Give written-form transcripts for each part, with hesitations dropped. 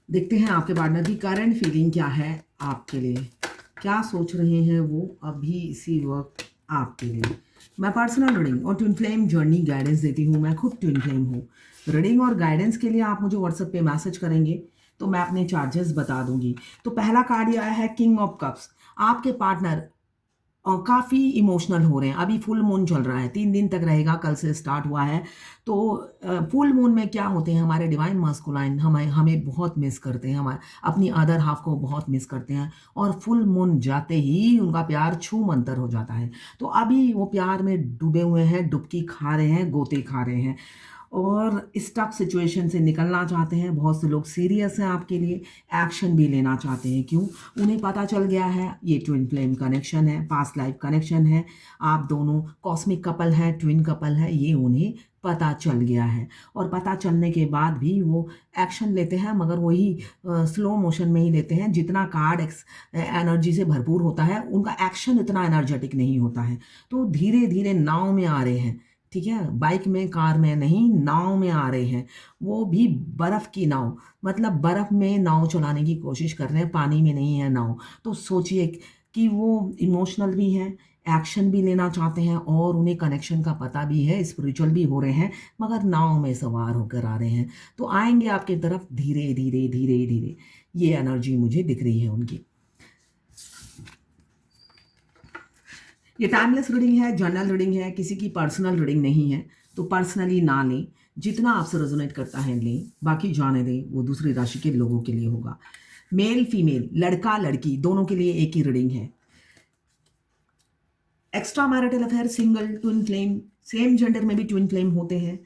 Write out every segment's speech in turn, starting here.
देखते हैं आपके पार्टनर की करंट फीलिंग क्या है आपके लिए, क्या सोच रहे हैं वो अभी इसी वक्त आपके लिए। मैं पर्सनल रीडिंग और ट्विन फ्लेम जर्नी गाइडेंस देती हूँ। मैं खुद ट्विन फ्लेम हूँ। रीडिंग और गाइडेंस के लिए आप मुझे व्हाट्सएप पे मैसेज करेंगे तो मैं अपने चार्जेस बता दूंगी। तो पहला कार्ड आया है किंग ऑफ कप्स। आपके पार्टनर और काफ़ी इमोशनल हो रहे हैं। अभी फुल मून चल रहा है, 3 दिन तक रहेगा, कल से स्टार्ट हुआ है। तो फुल मून में क्या होते हैं, हमारे डिवाइन मास्कुलाइन हमें हमें बहुत मिस करते हैं, हमारे अपनी अदर हाफ को बहुत मिस करते हैं। और फुल मून जाते ही उनका प्यार छू मंतर हो जाता है। तो अभी वो प्यार में डूबे हुए हैं, डुबकी खा रहे हैं, गोते खा रहे हैं और इस टफ सिचुएशन से निकलना चाहते हैं। बहुत से लोग सीरियस हैं आपके लिए, एक्शन भी लेना चाहते हैं। क्यों? उन्हें पता चल गया है ये ट्विन फ्लेम कनेक्शन है, पास्ट लाइफ कनेक्शन है, आप दोनों कॉस्मिक कपल हैं, ट्विन कपल है, ये उन्हें पता चल गया है। और पता चलने के बाद भी वो एक्शन लेते हैं, मगर वही स्लो मोशन में ही लेते हैं। जितना कार्ड एनर्जी से भरपूर होता है, उनका एक्शन इतना एनर्जेटिक नहीं होता है। तो धीरे धीरे नाव में आ रहे हैं, ठीक है, बाइक में कार में नहीं, नाव में आ रहे हैं। वो भी बर्फ़ की नाव, मतलब बर्फ़ में नाव चलाने की कोशिश कर रहे हैं, पानी में नहीं है नाव। तो सोचिए कि वो इमोशनल भी हैं, एक्शन भी लेना चाहते हैं और उन्हें कनेक्शन का पता भी है, स्पिरिचुअल भी हो रहे हैं, मगर नाव में सवार होकर आ रहे हैं। तो आएंगे आपकी तरफ धीरे धीरे धीरे धीरे। ये एनर्जी मुझे दिख रही है उनकी। ये टाइमलेस रीडिंग है, जनरल रीडिंग है, किसी की पर्सनल रीडिंग नहीं है। तो पर्सनली ना लें, जितना आपसे रेजोनेट करता है लें, बाकी जाने दें, वो दूसरी राशि के लोगों के लिए होगा। मेल फीमेल, लड़का लड़की, दोनों के लिए एक ही रीडिंग है। Extra marital affair, single, twin flame, same gender में भी ट्विन फ्लेम होते हैं।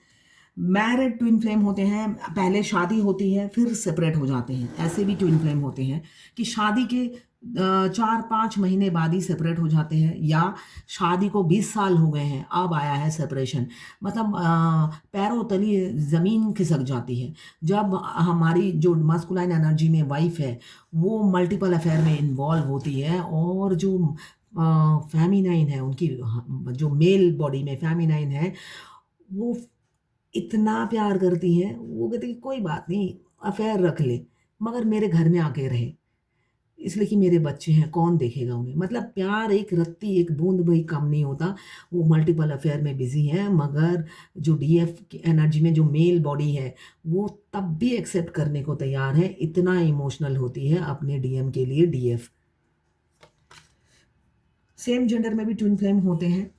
मैरिड ट्विन फ्लेम होते हैं, पहले शादी होती है फिर सेपरेट हो जाते हैं। ऐसे भी ट्विन फ्लेम होते हैं कि शादी के 4-5 महीने बाद ही सेपरेट हो जाते हैं, या शादी को 20 साल हो गए हैं अब आया है सेपरेशन। मतलब पैरों तली ज़मीन खिसक जाती है जब हमारी जो मास्कुलाइन एनर्जी में वाइफ है वो मल्टीपल अफेयर में इन्वॉल्व होती है। और जो फेमिनाइन है उनकी, जो मेल बॉडी में फेमिनाइन है, वो इतना प्यार करती हैं, वो कहती है कोई बात नहीं, अफेयर रख ले, मगर मेरे घर में आके रहे, इसलिए कि मेरे बच्चे हैं, कौन देखेगा उन्हें। मतलब प्यार एक रत्ती एक बूंद भी कम नहीं होता। वो मल्टीपल अफेयर में बिजी है, मगर जो डीएफ की एनर्जी में जो मेल बॉडी है वो तब भी एक्सेप्ट करने को तैयार है, इतना इमोशनल होती है अपने डीएम के लिए डीएफ। सेम जेंडर में भी ट्विन फ्लेम होते हैं।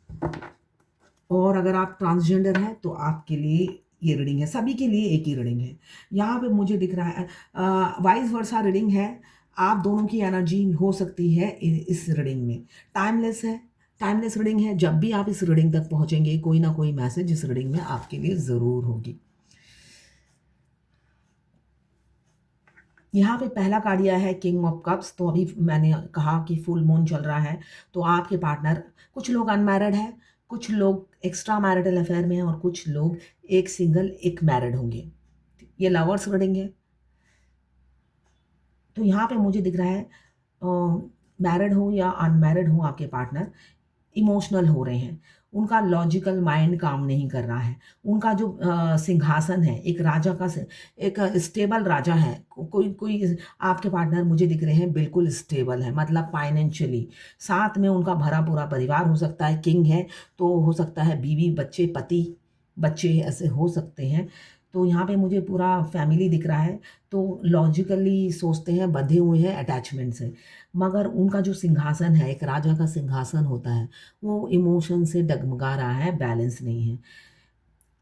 और अगर आप ट्रांसजेंडर हैं तो आपके लिए ये रीडिंग है, सभी के लिए एक ही रीडिंग है। यहाँ पे मुझे दिख रहा है वाइस वर्सा रीडिंग है। आप दोनों की एनर्जी हो सकती है इस रीडिंग में। टाइमलेस है, टाइमलेस रीडिंग है। जब भी आप इस रीडिंग तक पहुँचेंगे कोई ना कोई मैसेज इस रीडिंग में आपके लिए ज़रूर होगी। यहाँ पे पहला कार्ड आया है किंग ऑफ कप्स। तो अभी मैंने कहा कि फुल मून चल रहा है, तो आपके पार्टनर, कुछ लोग अनमैरिड हैं, कुछ लोग एक्स्ट्रा मैरिटल अफेयर में हैं और कुछ लोग एक सिंगल एक मैरिड होंगे। ये लवर्स रीडिंग है। तो यहाँ पे मुझे दिख रहा है मैरिड हो या अनमैरिड हो आपके पार्टनर, इमोशनल हो रहे हैं। उनका लॉजिकल माइंड काम नहीं कर रहा है। उनका जो सिंहासन है, एक राजा का एक स्टेबल राजा है। कोई कोई आपके पार्टनर मुझे दिख रहे हैं बिल्कुल स्टेबल है, मतलब फाइनेंशियली। साथ में उनका भरा पूरा परिवार हो सकता है, किंग है तो हो सकता है बीवी, बच्चे, पति, बच्चे ऐसे हो सकते हैं। तो यहाँ पे मुझे पूरा फैमिली दिख रहा है। तो लॉजिकली सोचते हैं, बंधे हुए हैं अटैचमेंट से, मगर उनका जो सिंहासन है, एक राजा का सिंहासन होता है, वो इमोशन से डगमगा रहा है, बैलेंस नहीं है।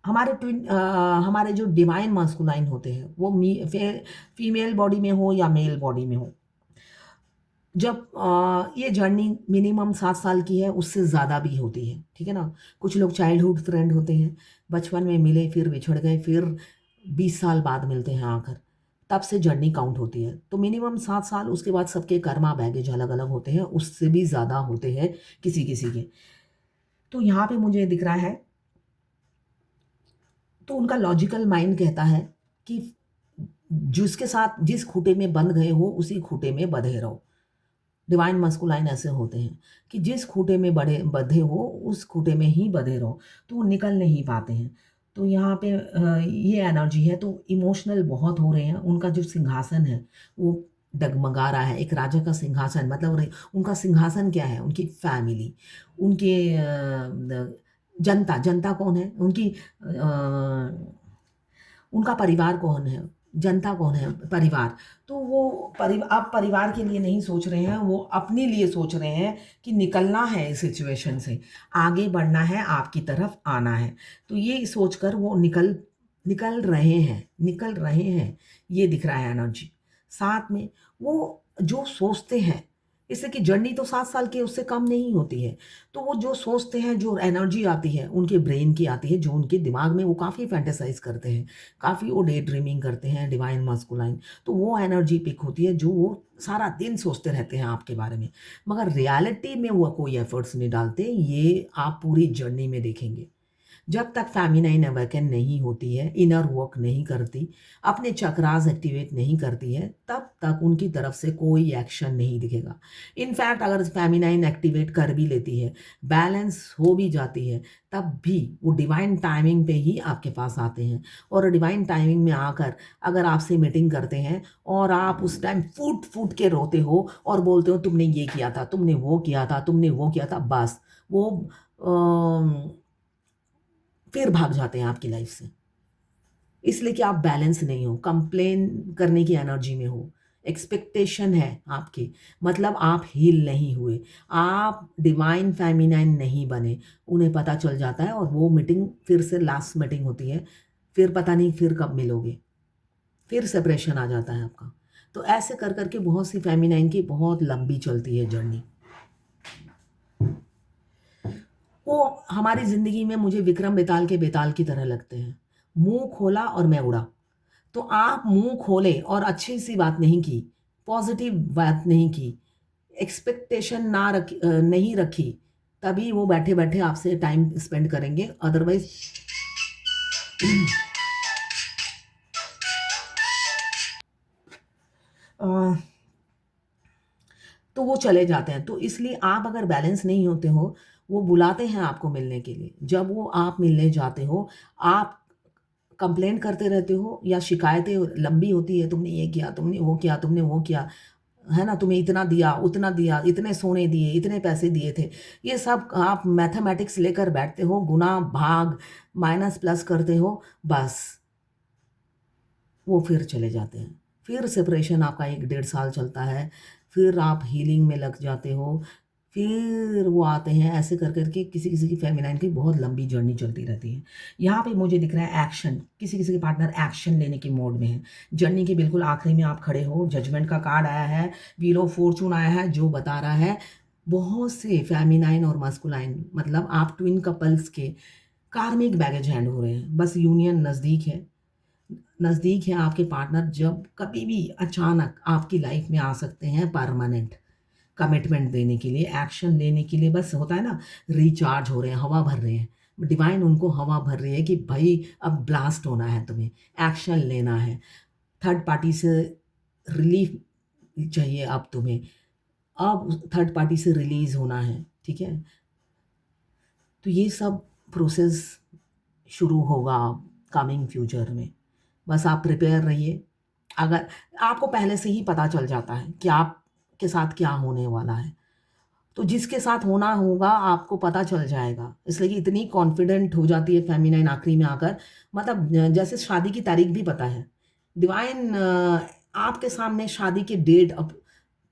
हमारे जो डिवाइन मास्कुलाइन होते हैं वो फीमेल बॉडी में हो या मेल बॉडी में हो, जब ये जर्नी मिनिमम 7 साल की है, उससे ज़्यादा भी होती है, ठीक है ना। कुछ लोग चाइल्डहुड फ्रेंड होते हैं, बचपन में मिले फिर बिछड़ गए, फिर 20 साल बाद मिलते हैं आकर, तब से जर्नी काउंट होती है। तो मिनिमम 7 साल, उसके बाद सबके कर्मा बैगेज अलग अलग होते हैं, उससे भी ज़्यादा होते हैं किसी किसी के। तो यहाँ पे मुझे दिख रहा है, तो उनका लॉजिकल माइंड कहता है कि जिसके साथ जिस खूटे में बंध गए हो उसी खूटे में बंधे रहो। डिवाइन मस्कुलाइन ऐसे होते हैं कि जिस खूटे में बड़े बंधे हो उस खूटे में ही बंधे रहो, तो वो निकल नहीं पाते हैं। तो यहाँ पे ये एनर्जी है, तो इमोशनल बहुत हो रहे हैं। उनका जो सिंहासन है वो डगमगा रहा है। एक राजा का सिंहासन मतलब उनका सिंहासन क्या है? उनकी फैमिली, उनके जनता। जनता कौन है? उनका परिवार कौन है? जनता कौन है? परिवार। तो वो आप परिवार के लिए नहीं सोच रहे हैं, वो अपने लिए सोच रहे हैं कि निकलना है इस सिचुएशन से, आगे बढ़ना है, आपकी तरफ आना है। तो ये सोचकर वो निकल निकल रहे हैं, निकल रहे हैं, ये दिख रहा है एनर्जी। साथ में वो जो सोचते हैं, इससे कि जर्नी तो 7 साल की उससे कम नहीं होती है। तो वो जो सोचते हैं, जो एनर्जी आती है, उनके ब्रेन की आती है, जो उनके दिमाग में वो काफ़ी फैंटेसाइज़ करते हैं, काफ़ी वो डे ड्रीमिंग करते हैं, डिवाइन मास्कुलाइन। तो वो एनर्जी पिक होती है, जो वो सारा दिन सोचते रहते हैं आपके बारे में। मगर रियलिटी में वो कोई एफर्ट्स नहीं डालते, ये आप पूरी जर्नी में देखेंगे। जब तक फेमिनाइन अवेकन नहीं होती है, इनर वर्क नहीं करती, अपने चक्रास एक्टिवेट नहीं करती है, तब तक उनकी तरफ से कोई एक्शन नहीं दिखेगा। इनफैक्ट अगर फेमिनाइन एक्टिवेट कर भी लेती है, बैलेंस हो भी जाती है, तब भी वो डिवाइन टाइमिंग पे ही आपके पास आते हैं। और डिवाइन टाइमिंग में आकर अगर आपसे मीटिंग करते हैं और आप उस टाइम फूट फूट के रोते हो और बोलते हो तुमने ये किया था, तुमने वो किया था, तुमने वो किया था, बस वो फिर भाग जाते हैं आपकी लाइफ से। इसलिए कि आप बैलेंस नहीं हो, कंप्लेन करने की एनर्जी में हो, एक्सपेक्टेशन है आपकी, मतलब आप हील नहीं हुए, आप डिवाइन फेमिनाइन नहीं बने। उन्हें पता चल जाता है और वो मीटिंग फिर से लास्ट मीटिंग होती है, फिर पता नहीं फिर कब मिलोगे, फिर सेपरेशन आ जाता है आपका। तो ऐसे कर करके बहुत सी फेमिनाइन की बहुत लंबी चलती है जर्नी। वो हमारी ज़िंदगी में मुझे विक्रम बेताल के बेताल की तरह लगते हैं। मुँह खोला और मैं उड़ा। तो आप मुँह खोले और अच्छी-सी बात नहीं की, पॉज़िटिव बात नहीं की, एक्सपेक्टेशन नहीं रखी, तभी वो बैठे-बैठे आपसे टाइम स्पेंड करेंगे, अदरवाइज़ अ, तो वो चले जाते हैं। तो इसलिए आप अगर बैलेंस नहीं होते हो, वो बुलाते हैं आपको मिलने के लिए। जब वो आप मिलने जाते हो, आप कंप्लेन करते रहते हो या शिकायतें लंबी होती है, तुमने ये किया, तुमने वो किया, तुमने वो किया, है ना? तुम्हें इतना दिया, उतना दिया, इतने सोने दिए, इतने पैसे दिए थे। ये सब आप मैथमेटिक्स लेकर बैठते हो, गुणा, भाग, माइनस, प्लस करते हो, बस वो फिर चले जाते हैं। फिर सेपरेशन आपका 1 डेढ़ साल चलता है, फिर आप हीलिंग में लग जाते हो, फिर वो आते हैं, ऐसे कर के किसी-किसी की फेमिनाइन की बहुत लंबी जर्नी चलती रहती है। यहाँ पे मुझे दिख रहा है एक्शन, किसी-किसी के पार्टनर एक्शन लेने के मोड में हैं। जर्नी के बिल्कुल आखिरी में आप खड़े हो, जजमेंट का कार्ड आया है, व्हील ऑफ फॉर्च्यून आया है, जो बता रहा है बहुत से फेमिनाइन और मास्कुलाइन, मतलब आप ट्विन कपल्स के कार्मिक बैगेज हैंड हो रहे हैं। बस यूनियन नज़दीक है आपके पार्टनर, जब कभी भी अचानक आपकी लाइफ में आ सकते हैं परमानेंट कमिटमेंट देने के लिए, एक्शन लेने के लिए। बस होता है ना, रिचार्ज हो रहे हैं, हवा भर रहे हैं। डिवाइन उनको हवा भर रही है कि भाई अब ब्लास्ट होना है, तुम्हें एक्शन लेना है। थर्ड पार्टी से रिलीफ चाहिए अब तुम्हें, अब थर्ड पार्टी से रिलीज़ होना है, ठीक है? तो ये सब प्रोसेस शुरू होगा कमिंग फ्यूचर में। बस आप प्रिपेयर रहिए। अगर आपको पहले से ही पता चल जाता है कि आपके साथ क्या होने वाला है, तो जिसके साथ होना होगा आपको पता चल जाएगा। इसलिए कि इतनी कॉन्फिडेंट हो जाती है फेमिनाइन आखिरी में आकर, मतलब जैसे शादी की तारीख भी पता है। डिवाइन आपके सामने शादी की डेट अब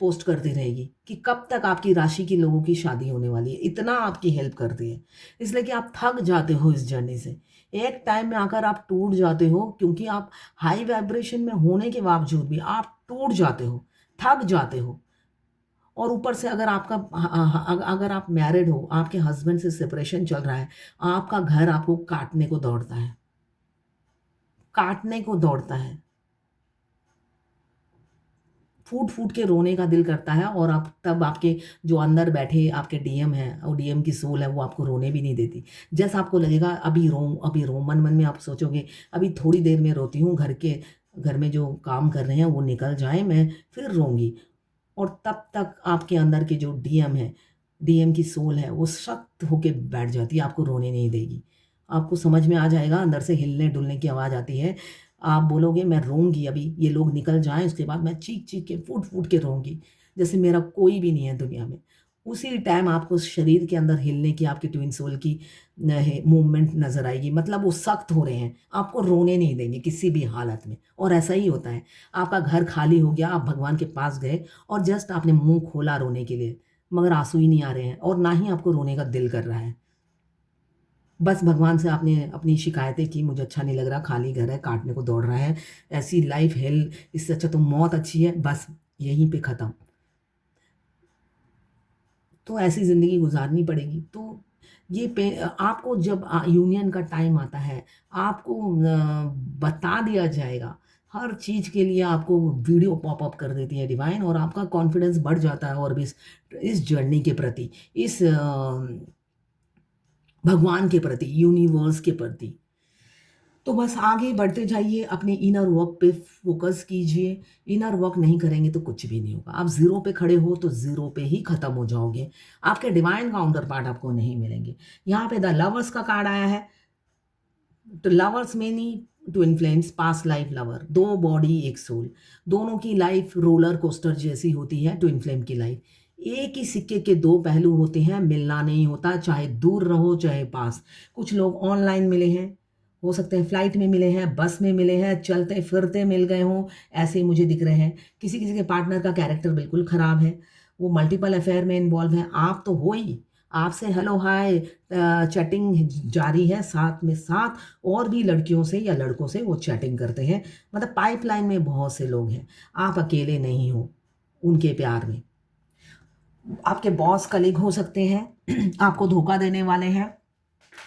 पोस्ट करती रहेगी कि कब तक आपकी राशि के लोगों की शादी होने वाली है। इतना आपकी हेल्प करती है। इसलिए कि आप थक जाते हो इस जर्नी से। एक टाइम में आकर आप टूट जाते हो, क्योंकि आप हाई वाइब्रेशन में होने के बावजूद भी आप टूट जाते हो, थक जाते हो। और ऊपर से अगर अगर आप मैरिड हो, आपके हस्बैंड से सेपरेशन चल रहा है, आपका घर आपको काटने को दौड़ता है, काटने को दौड़ता है। फूट-फूट के रोने का दिल करता है, और आप तब आपके जो अंदर बैठे आपके डीएम हैं, और डीएम की सोल है, वो आपको रोने भी नहीं देती। जैसा आपको लगेगा अभी रोऊँ, मन-मन में आप सोचोगे अभी थोड़ी देर में रोती हूँ, घर में जो काम कर रहे हैं वो निकल जाएँ, मैं फिर रोऊँगी। और तब तक आपके अंदर के जो डीएम है, डीएम की सोल है, वो सख्त होके बैठ जाती है, आपको रोने नहीं देगी। आपको समझ में आ जाएगा, अंदर से हिलने डुलने की आवाज़ आती है। आप बोलोगे मैं रोऊँगी, अभी ये लोग निकल जाएँ उसके बाद मैं चीख-चीख के, फूट-फूट के रोऊँगी, जैसे मेरा कोई भी नहीं है दुनिया में। उसी टाइम आपको शरीर के अंदर हिलने की, आपकी ट्विन सोल की मूवमेंट नज़र आएगी, मतलब वो सख्त हो रहे हैं, आपको रोने नहीं देंगे किसी भी हालत में। और ऐसा ही होता है, आपका घर खाली हो गया, आप भगवान के पास गए और जस्ट आपने मुँह खोला रोने के लिए, मगर आँसू ही नहीं आ रहे हैं और ना ही आपको रोने का दिल कर रहा है। बस भगवान से आपने अपनी शिकायतें की, मुझे अच्छा नहीं लग रहा, खाली घर है, काटने को दौड़ रहा है, ऐसी लाइफ़ हेल, इससे अच्छा तो मौत अच्छी है, बस यहीं पे ख़त्म। तो ऐसी ज़िंदगी गुज़ारनी पड़ेगी। तो ये आपको जब यूनियन का टाइम आता है, आपको बता दिया जाएगा, हर चीज़ के लिए आपको वीडियो पॉप-अप कर देती है डिवाइन और आपका कॉन्फिडेंस बढ़ जाता है और भी इस जर्नी के प्रति, इस भगवान के प्रति, यूनिवर्स के प्रति। तो बस आगे बढ़ते जाइए, अपने इनर वर्क पे फ़ोकस कीजिए। इनर वर्क नहीं करेंगे तो कुछ भी नहीं होगा। आप ज़ीरो पे खड़े हो तो ज़ीरो पे ही ख़त्म हो जाओगे। आपके डिवाइन काउंटर पार्ट आपको नहीं मिलेंगे। यहाँ पे द लवर्स का कार्ड आया है। तो lovers many twin flames, past life lover, 2 body 1 soul. दोनों की लाइफ रोलर कोस्टर जैसी होती है ट्विन फ्लेम की लाइफ। एक ही सिक्के के 2 पहलू होते हैं, मिलना नहीं होता, चाहे दूर रहो चाहे पास। कुछ लोग ऑनलाइन मिले हैं, हो सकते हैं फ्लाइट में मिले हैं, बस में मिले हैं, चलते-फिरते मिल गए हों, ऐसे मुझे दिख रहे हैं। किसी-किसी के पार्टनर का कैरेक्टर बिल्कुल ख़राब है, वो मल्टीपल अफ़ेयर में इन्वॉल्व हैं। आप तो हो ही, आपसे हेलो हाय चैटिंग जारी है, साथ में साथ और भी लड़कियों से या लड़कों से वो चैटिंग करते हैं। मतलब पाइपलाइन में बहुत से लोग हैं, आप अकेले नहीं हो उनके प्यार में। आपके बॉस कलीग हो सकते हैं, आपको धोखा देने वाले हैं,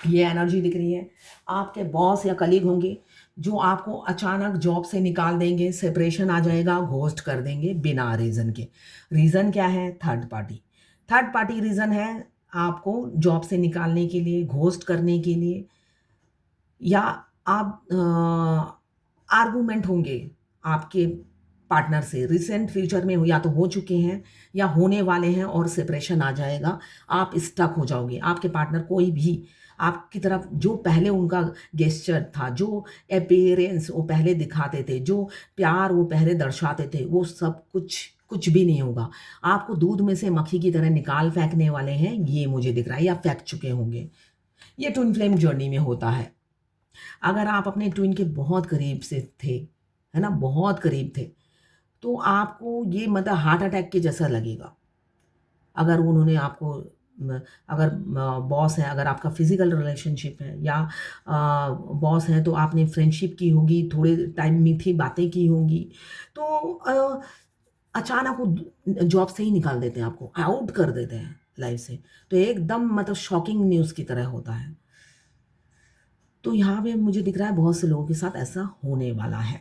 ये एनर्जी दिख रही है। आपके बॉस या कलीग होंगे जो आपको अचानक जॉब से निकाल देंगे, सेपरेशन आ जाएगा, घोस्ट कर देंगे बिना रीज़न के। रीज़न क्या है? Third party. Third party reason है आपको जॉब से निकालने के लिए, घोस्ट करने के लिए, या आप आर्गुमेंट होंगे आपके पार्टनर से रिसेंट फ्यूचर में, या तो हो चुके हैं या होने वाले हैं और सेपरेशन आ जाएगा। आप स्टक हो जाओगे। आपके पार्टनर कोई भी आपकी तरफ जो पहले उनका गेस्चर था, जो अपीयरेंस वो पहले दिखाते थे, जो प्यार वो पहले दर्शाते थे, वो सब कुछ कुछ भी नहीं होगा। आपको दूध में से मक्खी की तरह निकाल फेंकने वाले हैं, ये मुझे दिख रहा है, या फेंक चुके होंगे। ये ट्विन फ्लेम जर्नी में होता है। अगर आप अपने ट्विन के बहुत करीब से थे, है ना? बहुत करीब थे, तो आपको ये मतलब हार्ट अटैक के जैसा लगेगा। अगर उन्होंने आपको अगर बॉस है, अगर आपका फ़िज़िकल रिलेशनशिप है, या बॉस हैं तो आपने फ्रेंडशिप की होगी, थोड़े टाइम मीठी बातें की होंगी, तो अचानक वो जॉब से ही निकाल देते हैं आपको, आउट कर देते हैं लाइफ़ से। तो एकदम मतलब शॉकिंग न्यूज़ की तरह होता है। तो यहाँ पे मुझे दिख रहा है बहुत से लोगों के साथ ऐसा होने वाला है।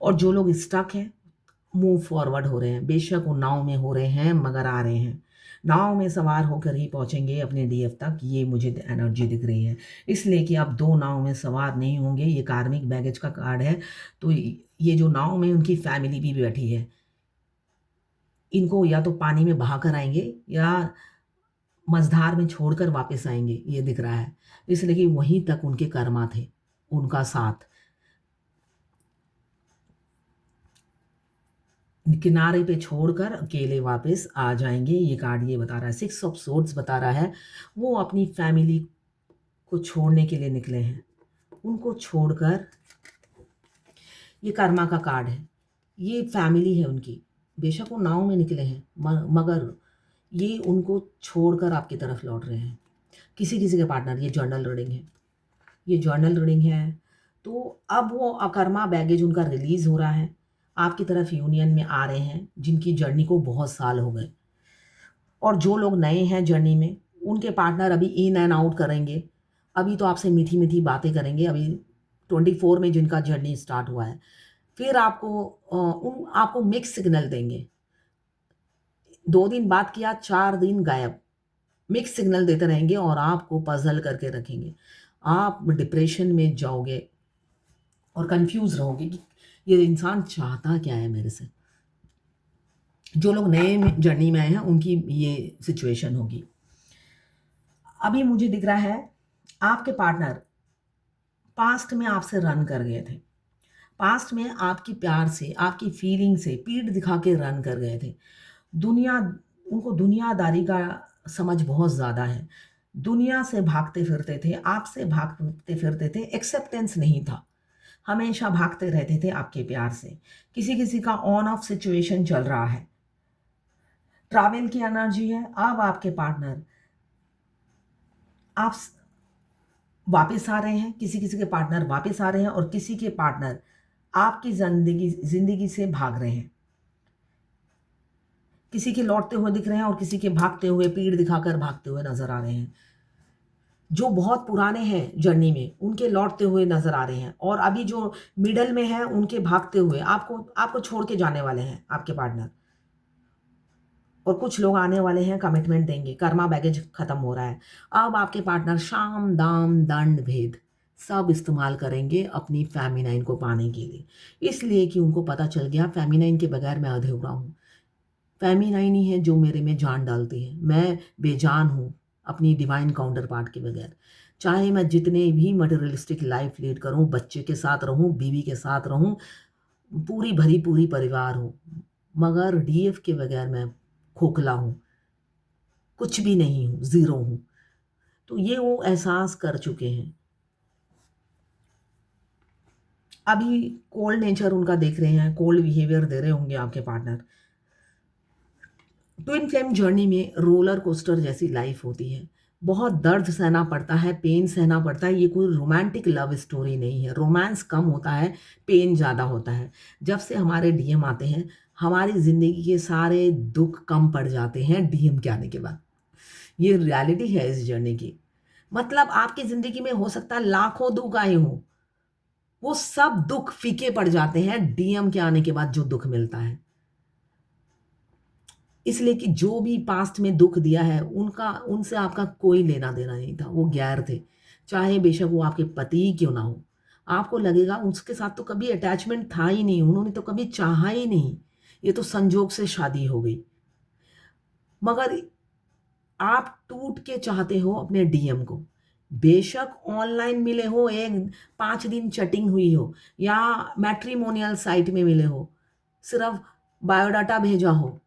और जो लोग स्टक हैं, मूव फॉरवर्ड हो रहे हैं। बेशक वो नाव में हो रहे हैं मगर आ रहे हैं। नाव में सवार होकर ही पहुँचेंगे अपने डीएफ तक, ये मुझे एनर्जी दिख रही है। इसलिए कि आप 2 नाव में सवार नहीं होंगे, ये कार्मिक बैगेज का कार्ड है। तो ये जो नाव में उनकी फैमिली भी बैठी है। इनको या तो पानी में बहाकर आएँगे या मझधार में छोड़कर वापस आएँगे, ये दिख रहा है। इसलिए कि वहीं तक उनके कर्मा थे, उनका साथ। किनारे पे छोड़कर अकेले वापस आ जाएँगे, ये कार्ड ये बता रहा है। 6 ऑफ सोर्ड्स बता रहा है, वो अपनी फैमिली को छोड़ने के लिए निकले हैं। उनको छोड़कर, ये कर्मा का कार्ड है, ये फैमिली है उनकी। बेशक वो नाव में निकले हैं, मगर ये उनको छोड़कर आपकी तरफ लौट रहे हैं। किसी-किसी के पार्टनर, ये जर्नल रीडिंग है। ये जर्नल रीडिंग है। तो अब वो अकर्मा बैगेज उनका रिलीज़ हो रहा है। आपकी तरफ यूनियन में आ रहे हैं, जिनकी जर्नी को बहुत साल हो गए। और जो लोग नए हैं जर्नी में, उनके पार्टनर अभी इन एंड आउट करेंगे। अभी तो आपसे मीठी-मीठी बातें करेंगे, अभी 24 में जिनका जर्नी स्टार्ट हुआ है। फिर आपको मिक्स्ड सिग्नल देंगे। 2 दिन बात किया, 4 दिन गायब। मिक्स्ड सिग्नल देते रहेंगे और आपको पज़ल करके रखेंगे। आप डिप्रेशन में जाओगे और कन्फ्यूज़ रहोगे कि ये इंसान चाहता क्या है मेरे से। जो लोग नए में जर्नी में आए हैं, उनकी ये सिचुएशन होगी। अभी मुझे दिख रहा है आपके पार्टनर पास्ट में आपसे रन कर गए थे, पास्ट में आपकी प्यार से, आपकी फीलिंग से पीठ दिखा के रन कर गए थे। दुनिया उनको दुनियादारी का समझ बहुत ज़्यादा है। दुनिया से भागते फिरते थे, आपसे भागते फिरते थे, एक्सेप्टेंस नहीं था। हमेशा भागते रहते थे आपके प्यार से। किसी-किसी का ऑन ऑफ सिचुएशन चल रहा है। ट्रैवल की एनर्जी है। अब आपके पार्टनर आप वापस आ रहे हैं, किसी-किसी के पार्टनर वापस आ रहे हैं और किसी के पार्टनर आपकी ज़िंदगी से भाग रहे हैं। किसी के लौटते हुए दिख रहे हैं और किसी के भागते हुए, पीठ दिखाकर भागते हुए नज़र आ रहे हैं। जो बहुत पुराने हैं जर्नी में, उनके लौटते हुए नज़र आ रहे हैं और अभी जो मिडल में हैं, उनके भागते हुए आपको छोड़ के जाने वाले हैं आपके पार्टनर। और कुछ लोग आने वाले हैं, कमिटमेंट देंगे, कर्मा बैगेज खत्म हो रहा है। अब आपके पार्टनर साम, दाम, दंड, भेद सब इस्तेमाल करेंगे अपनी फेमिनाइन को पाने के लिए। इसलिए कि उनको पता चल गया फेमिनाइन के बगैर मैं अधूरा हूँ। फेमिनाइन ही है जो मेरे में जान डालती है। मैं बेजान हूँ अपनी डिवाइन काउंटर पार्ट के बगैर। चाहे मैं जितने भी मटेरियलिस्टिक लाइफ लीड करूँ, बच्चे के साथ रहूँ, बीवी के साथ रहूँ, पूरी भरी पूरी परिवार हो, मगर डीएफ के बगैर मैं खोखला हूँ, कुछ भी नहीं हूँ, ज़ीरो हूँ। तो ये वो एहसास कर चुके हैं। अभी कोल्ड नेचर उनका देख रहे हैं, कोल्ड बिहेवियर दे रहे होंगे आपके पार्टनर। ट्विन फ्लेम जर्नी में रोलर कोस्टर जैसी लाइफ होती है। बहुत दर्द सहना पड़ता है, पेन सहना पड़ता है। ये कोई रोमांटिक लव स्टोरी नहीं है। रोमांस कम होता है, पेन ज़्यादा होता है। जब से हमारे डीएम आते हैं, हमारी ज़िंदगी के सारे दुख कम पड़ जाते हैं डीएम के आने के बाद। ये रियलिटी है इस जर्नी की। मतलब आपकी ज़िंदगी में हो सकता है लाखों दुख आए हों, वो सब दुख फीके पड़ जाते हैं डीएम के आने के बाद जो दुख मिलता है। इसलिए कि जो भी पास्ट में दुख दिया है, उनसे आपका कोई लेना देना नहीं था, वो गैर थे। चाहे बेशक वो आपके पति ही क्यों ना हो। आपको लगेगा उसके साथ तो कभी अटैचमेंट था ही नहीं, उन्होंने तो कभी चाहा ही नहीं, ये तो संजोग से शादी हो गई। मगर आप टूट के चाहते हो अपने डीएम को। बेशक ऑनलाइन मिले हो, 5 दिन चैटिंग हुई हो या मैट्रिमोनियल साइट में मिले हो, सिर्फ बायोडाटा भेजा हो,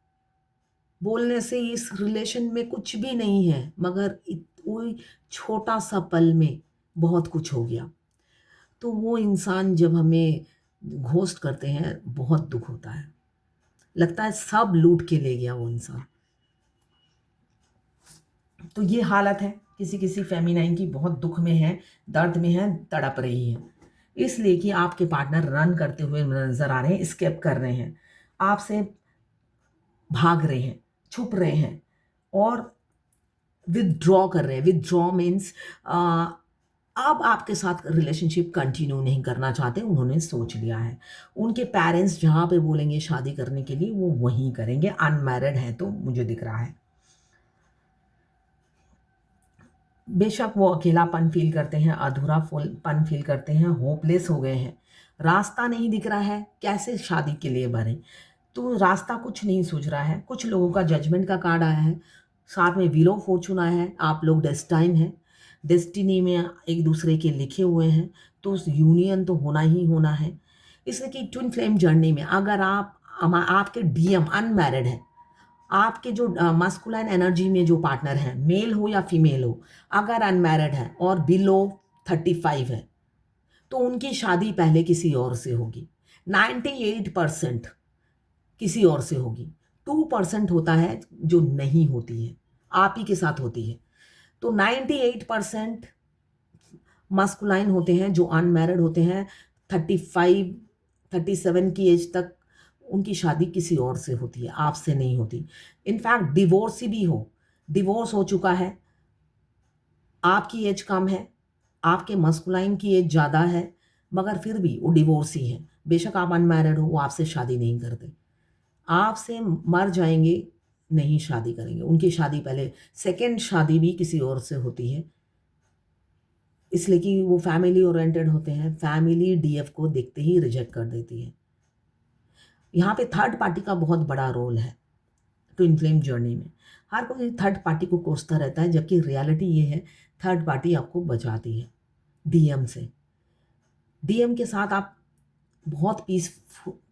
बोलने से इस रिलेशन में कुछ भी नहीं है, मगर कोई छोटा सा पल में बहुत कुछ हो गया। तो वो इंसान जब हमें घोस्ट करते हैं, बहुत दुख होता है। लगता है सब लूट के ले गया वो इंसान। तो ये हालत है किसी किसी फेमिनाइन की, बहुत दुख में है, दर्द में है, तड़प रही है। इसलिए कि आपके पार्टनर रन करते हुए नजर आ रहे हैं, स्केप कर रहे हैं, आपसे भाग रहे हैं, छुप रहे हैं और विदड्रॉ कर रहे हैं। विदड्रॉ मीन्स अब आपके साथ रिलेशनशिप कंटिन्यू नहीं करना चाहते, उन्होंने सोच लिया है। उनके पेरेंट्स जहाँ पे बोलेंगे शादी करने के लिए, वो वहीं करेंगे। अनमैरिड है तो मुझे दिख रहा है। बेशक वो अकेलापन फील करते हैं, अधूरापन फील करते हैं, होपलेस हो गए हैं, रास्ता नहीं दिख रहा है, कैसे शादी के लिए बढ़ें। तो रास्ता कुछ नहीं सूझ रहा है। कुछ लोगों का जजमेंट का कार्ड आया है, साथ में व्हील ऑफ फॉर्चून आया है। आप लोग डेस्टाइन हैं, डेस्टिनी में एक दूसरे के लिखे हुए हैं, तो उस यूनियन तो होना ही होना है। इसलिए कि ट्विन फ्लेम जर्नी में अगर आपके डीएम अनमैरिड है, आपके जो मस्कुलाइन एनर्जी में जो पार्टनर है, मेल हो या फीमेल हो, अगर अनमैरिड है और बिलो 35 है, तो उनकी शादी पहले किसी और से होगी। 98% किसी और से होगी। 2% होता है जो नहीं होती है, आप ही के साथ होती है। तो 98% मस्कुलाइन होते हैं जो अनमैरिड होते हैं, 35 37 की एज तक उनकी शादी किसी और से होती है, आपसे नहीं होती। इनफैक्ट डिवोर्स ही भी हो, डिवोर्स हो चुका है, आपकी एज कम है, आपके मस्कुलाइन की एज ज़्यादा है, मगर फिर भी वो डिवोर्स ही है। बेशक आप अनमैरिड हो, वो आपसे शादी नहीं करते, आपसे मर जाएंगे, नहीं शादी करेंगे। उनकी शादी पहले, सेकंड शादी भी किसी और से होती है, इसलिए कि वो फैमिली ओरिएंटेड होते हैं। फैमिली डीएफ को देखते ही रिजेक्ट कर देती है। यहाँ पे थर्ड पार्टी का बहुत बड़ा रोल है ट्विन फ्लेम जर्नी में। हर कोई थर्ड पार्टी को कोसता रहता है, जबकि रियलिटी ये है थर्ड पार्टी आपको बचाती है डीएम से। डीएम के साथ आप बहुत पीस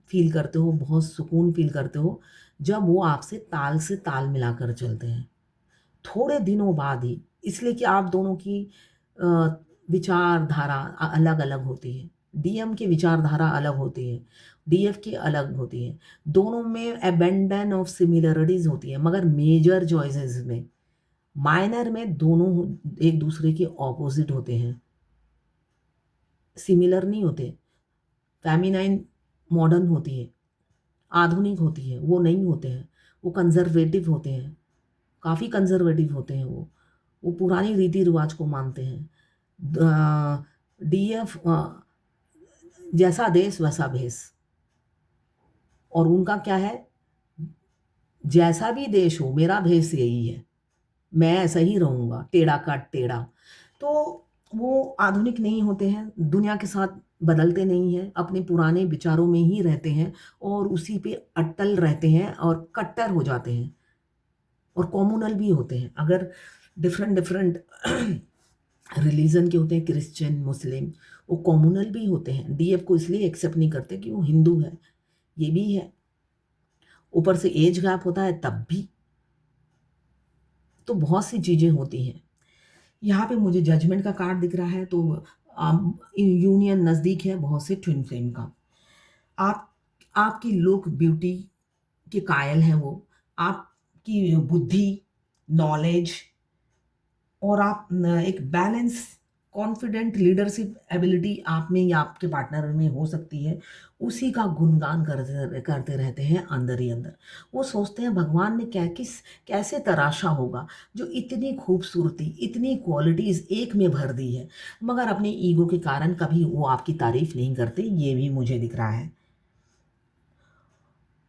फील करते हो, बहुत सुकून फील करते हो जब वो आपसे से ताल मिलाकर चलते हैं थोड़े दिनों बाद ही, इसलिए कि आप दोनों की अ, विचारधारा अलग अलग होती है। डीएम की विचारधारा अलग होती है, डीएफ की अलग होती है। दोनों में एबेंडन ऑफ सिमिलरिटीज होती है, मगर मेजर चॉइसेस में, माइनर में दोनों एक दूसरे के ऑपोजिट होते हैं, सिमिलर नहीं होते। फेमिनाइन मॉडर्न होती है, आधुनिक होती है, वो नहीं होते हैं। वो कंजर्वेटिव होते हैं, काफ़ी कंजर्वेटिव होते हैं। वो पुरानी रीति रिवाज को मानते हैं। डीएफ जैसा देश वैसा भेष, और उनका क्या है, जैसा भी देश हो मेरा भेष यही है, मैं ऐसा ही रहूँगा, टेढ़ा काट टेढ़ा। तो वो आधुनिक नहीं होते हैं, दुनिया के साथ बदलते नहीं हैं, अपने पुराने विचारों में ही रहते हैं और उसी पे अटल रहते हैं और कट्टर हो जाते हैं, और कॉम्युनल भी होते हैं। अगर डिफरेंट डिफरेंट रिलीजन के होते हैं, क्रिश्चियन, मुस्लिम, वो कॉम्युनल भी होते हैं। डीएफ को इसलिए एक्सेप्ट नहीं करते कि वो हिंदू है, ये भी है, ऊपर से एज गैप होता है तब भी। तो बहुत सी चीज़ें होती हैं। यहाँ पे मुझे जजमेंट का कार्ड दिख रहा है, तो यूनियन नज़दीक है बहुत से ट्विन फ्लेम का। आपकी लुक, ब्यूटी के कायल हैं वो, आपकी बुद्धि, नॉलेज, और आप एक बैलेंस, कॉन्फिडेंट लीडरशिप एबिलिटी आप में या आपके पार्टनर में हो सकती है। उसी का गुणगान करते करते रहते हैं अंदर ही अंदर। वो सोचते हैं भगवान ने कैसे तराशा होगा जो इतनी खूबसूरती, इतनी क्वालिटीज़ एक में भर दी है, मगर अपने ईगो के कारण कभी वो आपकी तारीफ नहीं करते। ये भी मुझे दिख रहा है।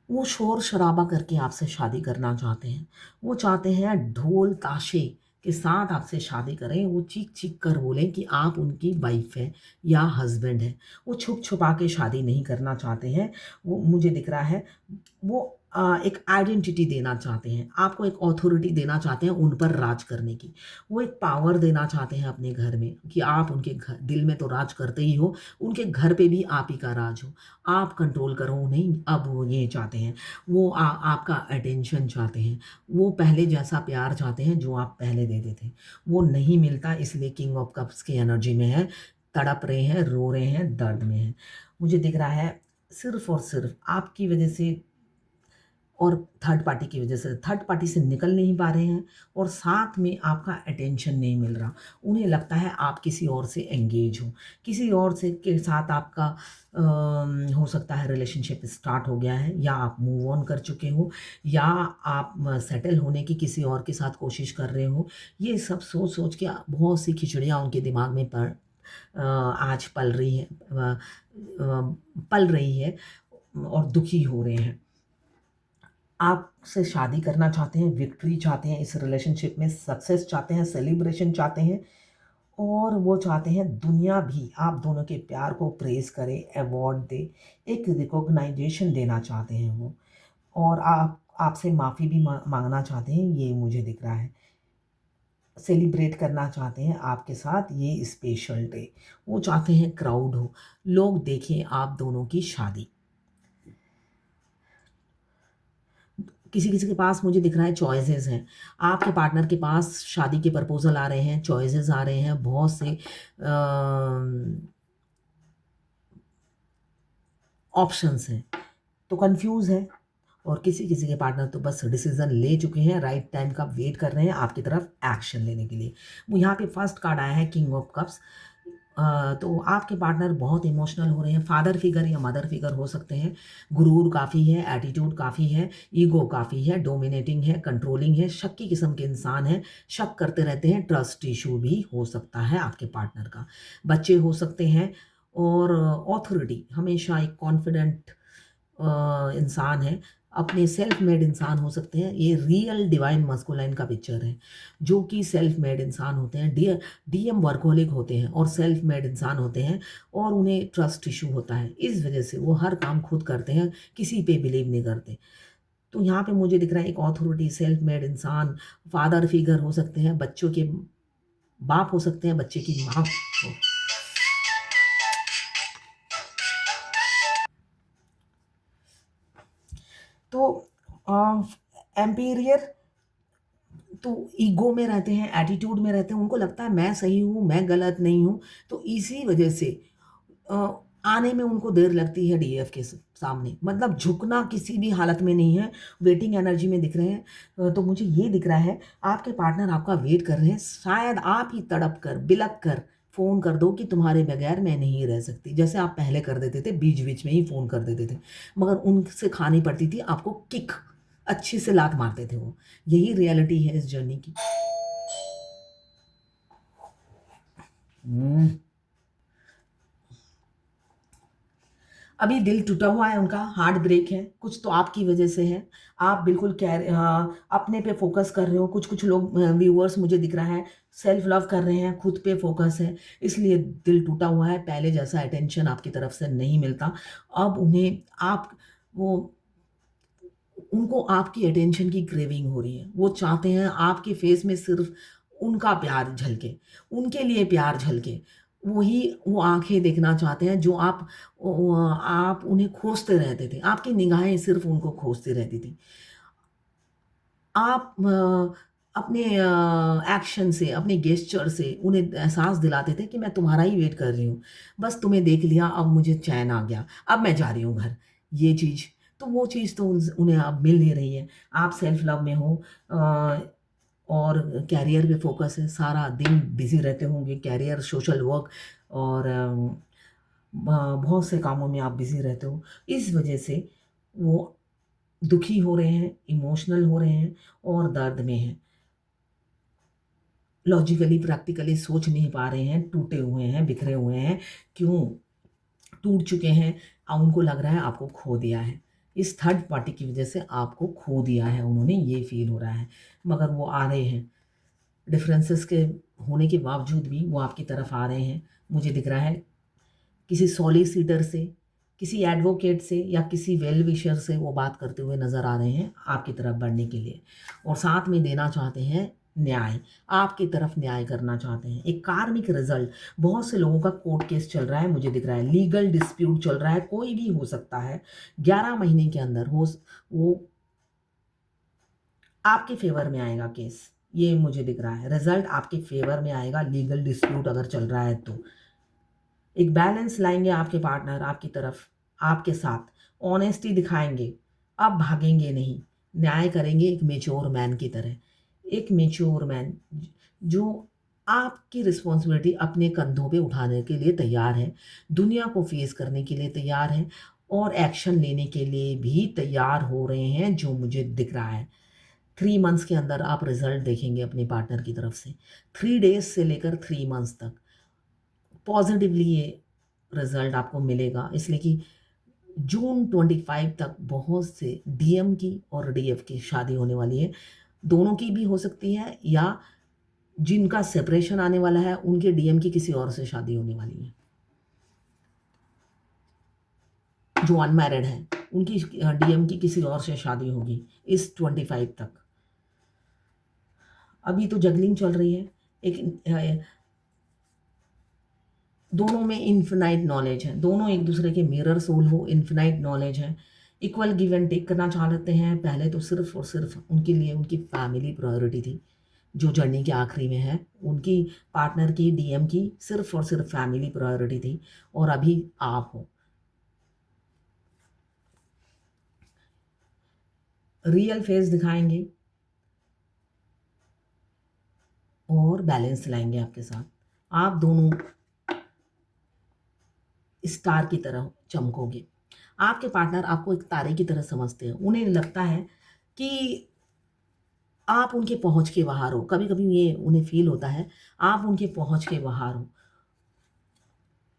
वो शोर शराबा करके आपसे शादी करना चाहते हैं। वो चाहते हैं ढोल ताशे के साथ आपसे शादी करें, वो चीख चीख कर बोलें कि आप उनकी वाइफ है या हस्बैंड है। वो छुप छुपा के शादी नहीं करना चाहते हैं। वो मुझे दिख रहा है, वो एक आइडेंटिटी देना चाहते हैं, आपको एक ऑथोरिटी देना चाहते हैं उन पर राज करने की। वो एक पावर देना चाहते हैं अपने घर में कि आप उनके घर, दिल में तो राज करते ही हो, उनके घर पे भी आप ही का राज हो, आप कंट्रोल करो उन्हें। अब वो ये चाहते हैं, वो आपका अटेंशन चाहते हैं, वो पहले जैसा प्यार चाहते हैं जो आप पहले देते थे। वो नहीं मिलता, इसलिए किंग ऑफ कप्स की एनर्जी में है, तड़प रहे हैं, रो रहे हैं, दर्द में हैं। मुझे दिख रहा है सिर्फ और सिर्फ आपकी वजह से और थर्ड पार्टी की वजह से, थर्ड पार्टी से निकल नहीं पा रहे हैं, और साथ में आपका अटेंशन नहीं मिल रहा। उन्हें लगता है आप किसी और से एंगेज हो, किसी और से के साथ आपका हो सकता है रिलेशनशिप स्टार्ट हो गया है, या आप मूव ऑन कर चुके हो, या आप सेटल होने की किसी और के साथ कोशिश कर रहे हो। ये सब सोच सोच के बहुत सी खिचड़ियाँ उनके दिमाग में आज पल रही है और दुखी हो रहे हैं। आपसे शादी करना चाहते हैं, विक्ट्री चाहते हैं, इस रिलेशनशिप में सक्सेस चाहते हैं, सेलिब्रेशन चाहते हैं, और वो चाहते हैं दुनिया भी आप दोनों के प्यार को प्रेज करे, अवार्ड दे, एक रिकॉग्नाइजेशन देना चाहते हैं वो, और आपसे माफ़ी भी मांगना चाहते हैं। ये मुझे दिख रहा है, सेलिब्रेट करना चाहते हैं आपके साथ ये स्पेशल डे। वो चाहते हैं क्राउड हो, लोग देखें आप दोनों की शादी। किसी किसी के पास मुझे दिख रहा है चॉइसेस हैं, आपके पार्टनर के पास शादी के प्रपोजल आ रहे हैं, चॉइसेस आ रहे हैं, बहुत से ऑप्शंस हैं, तो कंफ्यूज है। और किसी किसी के पार्टनर तो बस डिसीजन ले चुके हैं, राइट टाइम का वेट कर रहे हैं आपकी तरफ एक्शन लेने के लिए। वो यहाँ पे फर्स्ट कार्ड आया है किंग ऑफ कप्स। तो आपके पार्टनर बहुत इमोशनल हो रहे हैं, फादर फिगर या मदर फिगर हो सकते हैं। गुरूर काफ़ी है, एटीट्यूड काफ़ी है, ईगो काफ़ी है, डोमिनेटिंग है, कंट्रोलिंग है, शक्की किस्म के इंसान हैं, शक करते रहते हैं, ट्रस्ट इशू भी हो सकता है आपके पार्टनर का, बच्चे हो सकते हैं, और ऑथोरिटी, हमेशा एक कॉन्फिडेंट इंसान है, अपने सेल्फ मेड इंसान हो सकते हैं। ये रियल डिवाइन मस्कुलाइन का पिक्चर है, जो कि सेल्फ मेड इंसान होते हैं, डीएम वर्कहोलिक होते हैं और सेल्फ मेड इंसान होते हैं, और उन्हें ट्रस्ट इशू होता है, इस वजह से वो हर काम खुद करते हैं, किसी पे बिलीव नहीं करते। तो यहाँ पे मुझे दिख रहा है एक ऑथोरिटी, सेल्फ मेड इंसान, फादर फिगर हो सकते हैं, बच्चों के बाप हो सकते हैं, बच्चे की माँ हो। तो एम्पीरियर तो ईगो में रहते हैं, एटीट्यूड में रहते हैं, उनको लगता है मैं सही हूँ, मैं गलत नहीं हूँ। तो इसी वजह से अ, आने में उनको देर लगती है डीएफ के सामने, मतलब झुकना किसी भी हालत में नहीं है। वेटिंग एनर्जी में दिख रहे हैं। तो मुझे ये दिख रहा है आपके पार्टनर आपका वेट कर रहे हैं, शायद आप ही तड़प कर बिलक कर फ़ोन कर दो कि तुम्हारे बगैर मैं नहीं रह सकती, जैसे आप पहले कर देते थे, बीच बीच में ही फ़ोन कर देते थे, मगर उनसे खानी पड़ती थी आपको किक, अच्छे से लात मारते थे वो। यही रियलिटी है इस जर्नी की। हम्म। अभी दिल टूटा हुआ है उनका, हार्ट ब्रेक है, कुछ तो आपकी वजह से है। आप बिल्कुल अपने पे फोकस कर रहे हो। कुछ कुछ लोग व्यूअर्स मुझे दिख रहा है सेल्फ लव कर रहे हैं, खुद पे फोकस है, इसलिए दिल टूटा हुआ है। पहले जैसा अटेंशन आपकी तरफ से नहीं मिलता। अब उन्हें आप वो उनको आपकी अटेंशन की क्रेविंग हो रही है। वो चाहते हैं आपके फेस में सिर्फ उनका प्यार झलके, उनके लिए प्यार झलके। वही वो आँखें देखना चाहते हैं जो आप उन्हें खोजते रहते थे। आपकी निगाहें सिर्फ उनको खोजती रहती थी। आप अपने एक्शन से, अपने गेस्चर से उन्हें एहसास दिलाते थे कि मैं तुम्हारा ही वेट कर रही हूँ। बस तुम्हें देख लिया, अब मुझे चैन आ गया, अब मैं जा रही हूँ घर। ये चीज़, तो वो चीज़ तो उन्हें अब मिल नहीं रही है। आप सेल्फ लव में हो और कैरियर पे फ़ोकस है, सारा दिन बिज़ी रहते होंगे, कैरियर, सोशल वर्क और बहुत से कामों में आप बिज़ी रहते हो। इस वजह से वो दुखी हो रहे हैं, इमोशनल हो रहे हैं और दर्द में हैं। लॉजिकली, प्रैक्टिकली सोच नहीं पा रहे हैं, टूटे हुए हैं, बिखरे हुए हैं। क्यों टूट चुके हैं? उनको लग रहा है आपको खो दिया है। इस थर्ड पार्टी की वजह से आपको खो दिया है उन्होंने, ये फ़ील हो रहा है। मगर वो आ रहे हैं। डिफरेंसेस के होने के बावजूद भी वो आपकी तरफ आ रहे हैं। मुझे दिख रहा है किसी सॉलिसिटर से, किसी एडवोकेट से या किसी वेल विशर से वो बात करते हुए नज़र आ रहे हैं आपकी तरफ बढ़ने के लिए, और साथ में देना चाहते हैं न्याय, आपकी तरफ न्याय करना चाहते हैं, एक कार्मिक रिजल्ट। बहुत से लोगों का कोर्ट केस चल रहा है, मुझे दिख रहा है लीगल डिस्प्यूट चल रहा है, कोई भी हो सकता है। 11 महीने के अंदर वो आपके फेवर में आएगा केस, ये मुझे दिख रहा है। रिजल्ट आपके फेवर में आएगा, लीगल डिस्प्यूट अगर चल रहा है तो। एक बैलेंस लाएंगे आपके पार्टनर आपकी तरफ, आपके साथ ऑनेस्टी दिखाएंगे। आप भागेंगे नहीं, न्याय करेंगे एक मेच्योर मैन की तरह। एक मेच्योर मैन जो आपकी रिस्पॉन्सिबिलिटी अपने कंधों पे उठाने के लिए तैयार है, दुनिया को फेस करने के लिए तैयार है और एक्शन लेने के लिए भी तैयार हो रहे हैं, जो मुझे दिख रहा है। 3 मंथ्स के अंदर आप रिजल्ट देखेंगे अपने पार्टनर की तरफ से, 3 डेज से लेकर 3 मंथ्स तक पॉजिटिवली ये रिजल्ट आपको मिलेगा। इसलिए कि जून 25 तक बहुत से डीएम की और डीएफ की शादी होने वाली है। दोनों की भी हो सकती है, या जिनका सेपरेशन आने वाला है उनके डीएम की किसी और से शादी होने वाली है। जो अनमैरिड है उनकी डीएम की किसी और से शादी होगी इस 25 तक। अभी तो जगलिंग चल रही है। एक दोनों में इन्फिनाइट नॉलेज है, दोनों एक दूसरे के मिरर सोल हो, इन्फिनाइट नॉलेज है, इक्वल गिव एंड टेक करना चाहते हैं। पहले तो सिर्फ और सिर्फ उनके लिए उनकी फैमिली प्रायोरिटी थी, जो जर्नी के आखिरी में है। उनकी पार्टनर की, डीएम की सिर्फ और सिर्फ फैमिली प्रायोरिटी थी, और अभी आप हो। रियल फेस दिखाएंगे और बैलेंस लाएंगे आपके साथ। आप दोनों स्टार की तरह चमकोगे। आपके पार्टनर आपको एक तारे की तरह समझते हैं। उन्हें लगता है कि आप उनके पहुँच के बाहर हो। कभी-कभी ये उन्हें फ़ील होता है, आप उनके पहुँच के बाहर हो।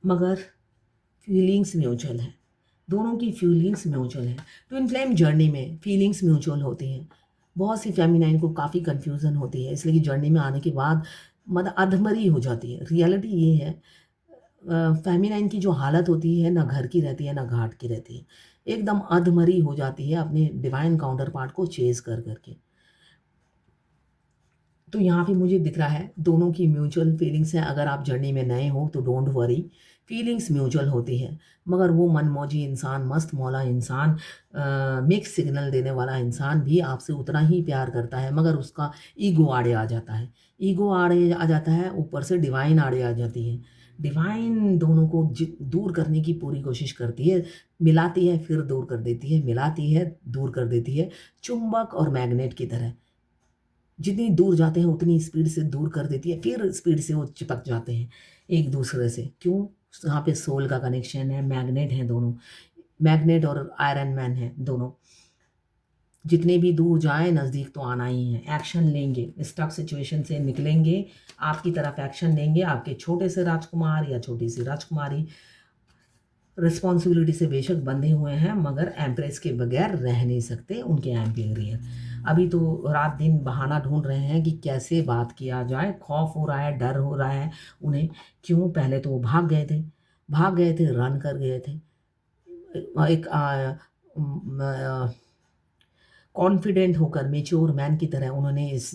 मगर फीलिंग्स म्यूचुअल है। दोनों की फीलिंग्स म्यूचुअल है। ट्विन फ्लेम जर्नी में फीलिंग्स म्यूचुअल होती हैं। बहुत सी फेमिनाइन को काफ़ी कन्फ्यूज़न होती है, इसलिए कि जर्नी में आने के बाद मतलब अधमरी हो जाती है। रियलिटी ये है, फेमिनाइन की जो हालत होती है ना घर की रहती है ना घाट की रहती है। एकदम अधमरी हो जाती है अपने डिवाइन काउंटर पार्ट को चेज़ कर के। तो यहाँ पे मुझे दिख रहा है दोनों की म्यूचुअल फीलिंग्स हैं। अगर आप जर्नी में नए हो तो डोंट वरी, फीलिंग्स म्यूचुअल होती है। मगर वो मनमौजी इंसान, मस्त मौला इंसान, मिक्स सिग्नल देने वाला इंसान भी आपसे उतना ही प्यार करता है, मगर उसका ईगो आड़े आ जाता है। ईगो आड़े आ जाता है, ऊपर से डिवाइन आड़े आ जाती है। डिवाइन दोनों को दूर करने की पूरी कोशिश करती है, मिलाती है फिर दूर कर देती है, मिलाती है दूर कर देती है, चुंबक और मैग्नेट की तरह। जितनी दूर जाते हैं उतनी स्पीड से दूर कर देती है, फिर स्पीड से वो चिपक जाते हैं एक दूसरे से। क्यों? यहाँ पे सोल का कनेक्शन है, मैग्नेट हैं दोनों, मैग्नेट और आयरन मैन है दोनों। जितने भी दूर जाए नज़दीक तो आना ही है। एक्शन लेंगे, स्टक सिचुएशन से निकलेंगे, आपकी तरफ एक्शन लेंगे। आपके छोटे से राजकुमार या छोटी सी राजकुमारी रिस्पॉन्सिबिलिटी से बेशक बंधे हुए हैं, मगर एम्प्रेस के बगैर रह नहीं सकते उनके एम्पियर। अभी तो रात दिन बहाना ढूंढ रहे हैं कि कैसे बात किया जाए। खौफ हो रहा है, डर हो रहा है उन्हें। क्यों? पहले तो वो भाग गए थे, रन कर गए थे। एक कॉन्फिडेंट होकर मेच्योर मैन की तरह उन्होंने इस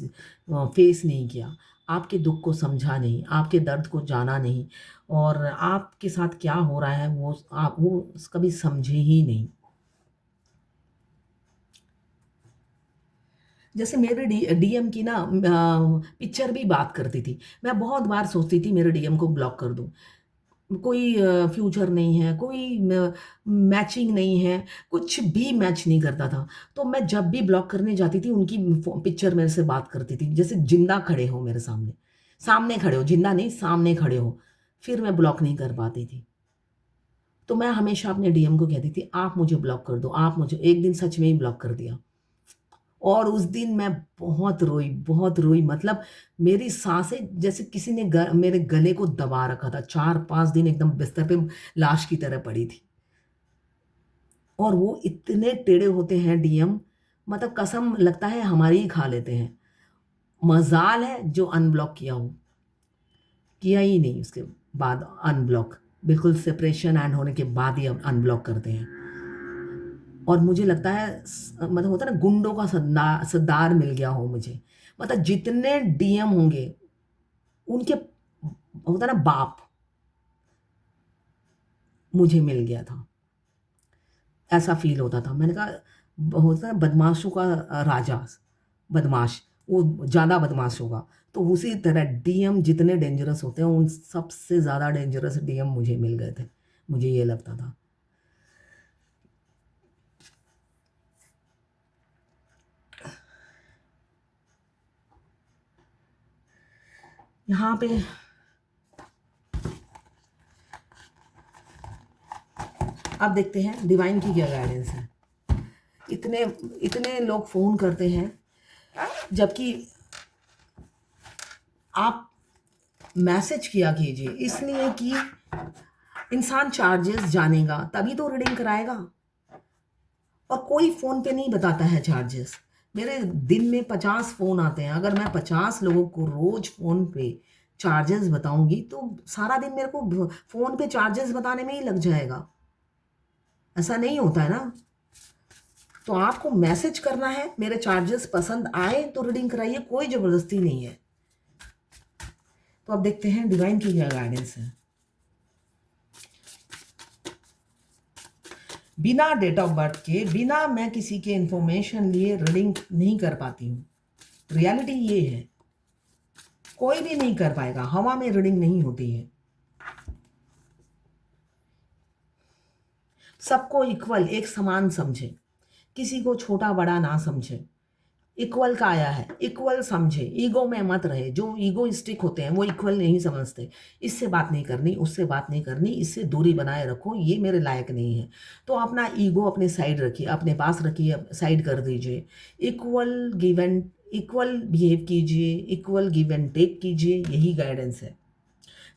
फेस नहीं किया, आपके दुख को समझा नहीं, आपके दर्द को जाना नहीं, और आपके साथ क्या हो रहा है वो कभी समझे ही नहीं। जैसे मेरे डीएम की ना पिक्चर भी बात करती थी। मैं बहुत बार सोचती थी मेरे डीएम को ब्लॉक कर दूं। कोई फ्यूचर नहीं है, कोई मैचिंग नहीं है, कुछ भी मैच नहीं करता था। तो मैं जब भी ब्लॉक करने जाती थी उनकी पिक्चर मेरे से बात करती थी, जैसे जिंदा खड़े हो मेरे सामने, सामने खड़े हो, जिंदा नहीं सामने खड़े हो। फिर मैं ब्लॉक नहीं कर पाती थी। तो मैं हमेशा अपने डीएम को कहती थी आप मुझे ब्लॉक कर दो, आप मुझे। एक दिन सच में ही ब्लॉक कर दिया, और उस दिन मैं बहुत रोई, बहुत रोई। मतलब मेरी सांसें जैसे किसी ने मेरे गले को दबा रखा था। 4-5 दिन एकदम बिस्तर पे लाश की तरह पड़ी थी। और वो इतने टेढ़े होते हैं डीएम, मतलब कसम लगता है हमारी ही खा लेते हैं। मजाल है जो अनब्लॉक किया हो, किया ही नहीं उसके बाद अनब्लॉक, बिल्कुल सेपरेशन एंड होने के बाद ही अनब्लॉक करते हैं। और मुझे लगता है मतलब होता है ना, गुंडों का सरदार मिल गया हो मुझे। मतलब जितने डीएम होंगे उनके होता है ना बाप, मुझे मिल गया था, ऐसा फील होता था। मैंने कहा होता है बदमाशों का राजा, बदमाश वो ज़्यादा बदमाश होगा। तो उसी तरह डीएम जितने डेंजरस होते हैं उन सबसे ज़्यादा डेंजरस डीएम मुझे मिल गए थे, मुझे ये लगता था। यहाँ पे अब देखते हैं डिवाइन की क्या गाइडेंस है। इतने इतने लोग फ़ोन करते हैं, जबकि आप मैसेज किया कीजिए, इसलिए कि इंसान चार्जेस जानेगा तभी तो रीडिंग कराएगा। और कोई फ़ोन पे नहीं बताता है चार्जेस। मेरे दिन में 50 फ़ोन आते हैं, अगर मैं 50 लोगों को रोज़ फ़ोन पे चार्जेस बताऊंगी तो सारा दिन मेरे को फ़ोन पे चार्जेस बताने में ही लग जाएगा। ऐसा नहीं होता है ना। तो आपको मैसेज करना है, मेरे चार्जेस पसंद आए तो रीडिंग कराइए, कोई ज़बरदस्ती नहीं है। तो अब देखते हैं डिवाइन की क्या गाइडेंस है। बिना डेट ऑफ बर्थ के, बिना मैं किसी के इंफॉर्मेशन लिए रीडिंग नहीं कर पाती हूँ। रियलिटी ये है, कोई भी नहीं कर पाएगा, हवा में रीडिंग नहीं होती है। सबको इक्वल, एक समान समझे, किसी को छोटा बड़ा ना समझे। इक्वल का आया है, इक्वल समझे, ईगो में मत रहे। जो ईगोइस्टिक होते हैं वो इक्वल नहीं समझते। इससे बात नहीं करनी, उससे बात नहीं करनी, इससे दूरी बनाए रखो, ये मेरे लायक नहीं है। तो अपना ईगो अपने साइड रखिए, अपने पास रखिए, साइड कर दीजिए। इक्वल बिहेव कीजिए, इक्वल गिव एंड टेक कीजिए, यही गाइडेंस है।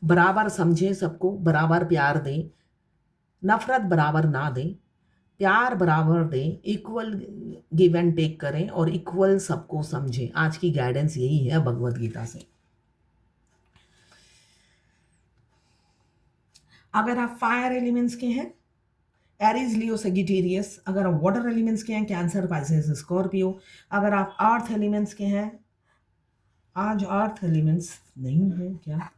बराबर समझे, सबको बराबर प्यार दें, नफरत बराबर ना दें, प्यार बराबर दें, इक्वल गिव एंड टेक करें और इक्वल सबको समझें। आज की गाइडेंस यही है भगवत गीता से। अगर आप फायर एलिमेंट्स के हैं, एरीज, लियो, सेजिटेरियस। अगर आप वाटर एलिमेंट्स के हैं, कैंसर, पाइसेस, स्कॉर्पियो। अगर आप अर्थ एलिमेंट्स के हैं, आज अर्थ एलिमेंट्स नहीं है क्या?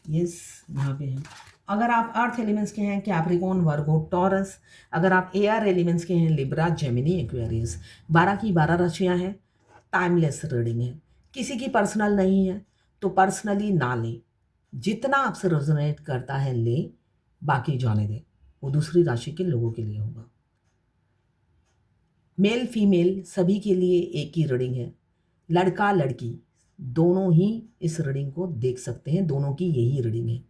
यस, यहाँ पे है। अगर आप अर्थ एलिमेंट्स के हैं कैप्रिकॉन, वर्गो, टॉरस। अगर आप एयर एलिमेंट्स के हैं लिब्रा, जेमिनी, एक्वेरियस। 12 की 12 राशियाँ हैं। टाइमलेस रीडिंग है, किसी की पर्सनल नहीं है तो पर्सनली ना ले। जितना आपसे रेजोनेट करता है ले, बाकी जाने दे, वो दूसरी राशि के लोगों के लिए होगा। मेल फीमेल सभी के लिए एक ही रीडिंग है। लड़का लड़की दोनों ही इस रीडिंग को देख सकते हैं, दोनों की यही रीडिंग है।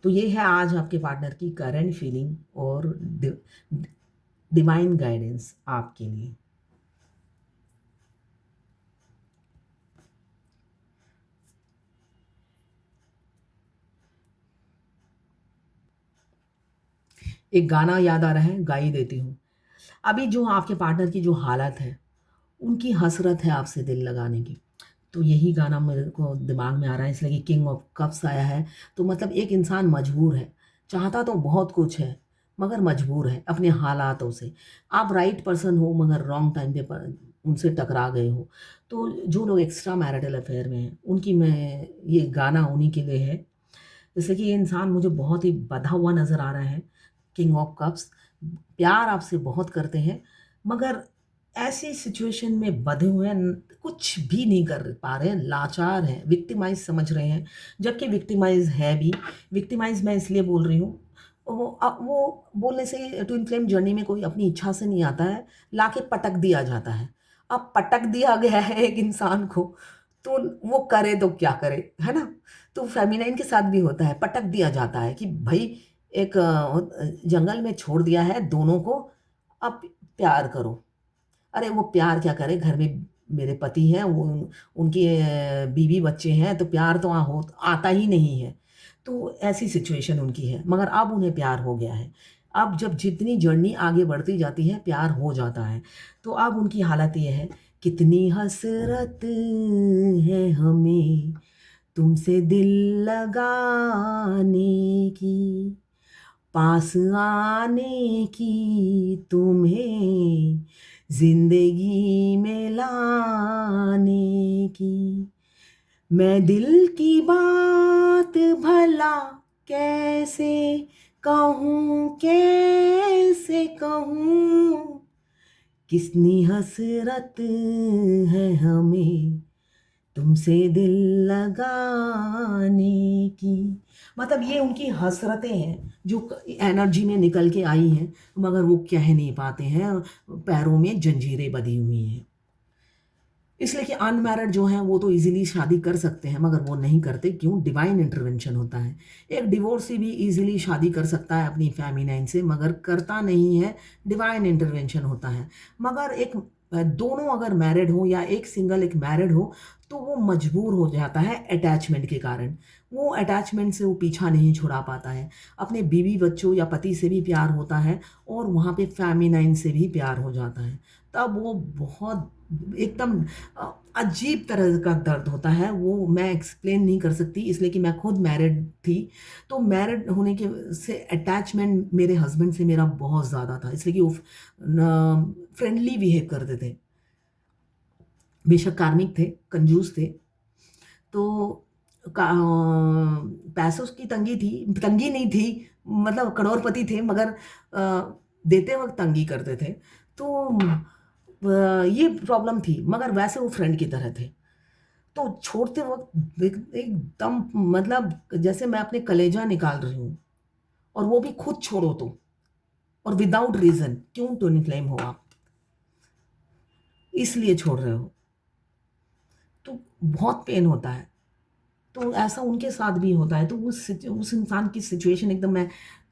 तो ये है आज आपके पार्टनर की करंट फीलिंग और डिवाइन गाइडेंस आपके लिए। एक गाना याद आ रहा है, गा ही देती हूँ। अभी जो आपके पार्टनर की जो हालत है, उनकी हसरत है आपसे दिल लगाने की। तो यही गाना मेरे को दिमाग में आ रहा है, इसलिए कि किंग ऑफ कप्स आया है। तो मतलब एक इंसान मजबूर है, चाहता तो बहुत कुछ है मगर मजबूर है अपने हालातों से। आप राइट पर्सन हो मगर रॉन्ग टाइम पे उनसे टकरा गए हो। तो जो लोग एक्स्ट्रा मैरिटल अफेयर में हैं उनकी मैं ये गाना उन्हीं के लिए है। जैसे कि ये इंसान मुझे बहुत ही बंधा हुआ नज़र आ रहा है, किंग ऑफ कप्स। प्यार आपसे बहुत करते हैं मगर ऐसी सिचुएशन में बंधे हुए हैं, कुछ भी नहीं कर पा रहे हैं, लाचार हैं, विक्टिमाइज समझ रहे हैं, जबकि विक्टिमाइज है भी। विक्टिमाइज मैं इसलिए बोल रही हूँ, वो बोलने से ट्विन फ्लेम जर्नी में कोई अपनी इच्छा से नहीं आता है, लाके पटक दिया जाता है। अब पटक दिया गया है एक इंसान को, तो वो करे तो क्या करे, है ना? तो फेमिनाइन के साथ भी होता है, पटक दिया जाता है कि भाई एक जंगल में छोड़ दिया है दोनों को, अब प्यार करो। अरे वो प्यार क्या करे, घर में मेरे पति हैं, वो उनके बीवी बच्चे हैं, तो प्यार तो आता ही नहीं है। तो ऐसी सिचुएशन उनकी है, मगर अब उन्हें प्यार हो गया है। अब जब जितनी जर्नी आगे बढ़ती जाती है प्यार हो जाता है। तो अब उनकी हालत ये है, कितनी हसरत है हमें तुमसे दिल लगाने की, पास आने की, तुम्हें जिंदगी में लाने की। मैं दिल की बात भला कैसे कहूँ, कैसे कहूँ, कितनी हसरत है हमें तुमसे दिल लगाने की। मतलब ये उनकी हसरतें हैं जो एनर्जी में निकल के आई हैं, मगर वो कह नहीं पाते हैं, पैरों में जंजीरें बंधी हुई हैं। इसलिए कि अनमैरिड जो हैं वो तो इजीली शादी कर सकते हैं मगर वो नहीं करते, क्यों? डिवाइन इंटरवेंशन होता है। एक डिवोर्सी भी इजीली शादी कर सकता है अपनी फेमिनाइन से मगर करता नहीं है, डिवाइन इंटरवेंशन होता है। मगर एक दोनों अगर मैरिड हो या एक सिंगल एक मैरिड हो तो वो मजबूर हो जाता है अटैचमेंट के कारण। वो अटैचमेंट से वो पीछा नहीं छुड़ा पाता है। अपने बीवी बच्चों या पति से भी प्यार होता है और वहाँ पे फेमिनाइन से भी प्यार हो जाता है। तब वो बहुत एकदम अजीब तरह का दर्द होता है, वो मैं एक्सप्लेन नहीं कर सकती, इसलिए कि मैं खुद मैरिड थी। तो मैरिड होने के से अटैचमेंट मेरे हस्बैंड से मेरा बहुत ज़्यादा था, इसलिए कि वो फ्रेंडली बिहेव करते थे। बेशक कार्मिक थे, कंजूस थे, तो पैसों की तंगी थी, तंगी नहीं थी, मतलब करोड़पति थे मगर देते वक्त तंगी करते थे। तो ये प्रॉब्लम थी, मगर वैसे वो फ्रेंड की तरह थे। तो छोड़ते वक्त एकदम मतलब जैसे मैं अपने कलेजा निकाल रही हूँ, और वो भी खुद छोड़ो तो, और विदाउट रीज़न। क्यों ट्विन फ्लेम हो आप, इसलिए छोड़ रहे हो, तो बहुत पेन होता है। तो ऐसा उनके साथ भी होता है। तो उस इंसान की सिचुएशन एकदम मैं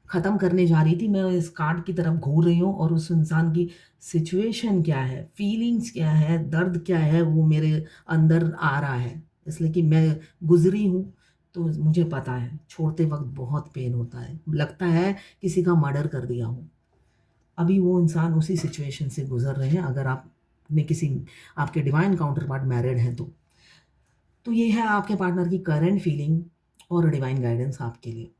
ख़त्म करने जा रही थी, मैं इस कार्ड की तरफ घूर रही हूँ और उस इंसान की सिचुएशन क्या है, फीलिंग्स क्या है, दर्द क्या है, वो मेरे अंदर आ रहा है, इसलिए कि मैं गुजरी हूँ तो मुझे पता है। छोड़ते वक्त बहुत पेन होता है, लगता है किसी का मर्डर कर दिया हो। अभी वो इंसान उसी सिचुएशन से गुजर रहे हैं, अगर आपने किसी आपके डिवाइन काउंटर पार्ट मैरिड हैं तो ये है आपके पार्टनर की करंट फीलिंग और डिवाइन गाइडेंस आपके लिए।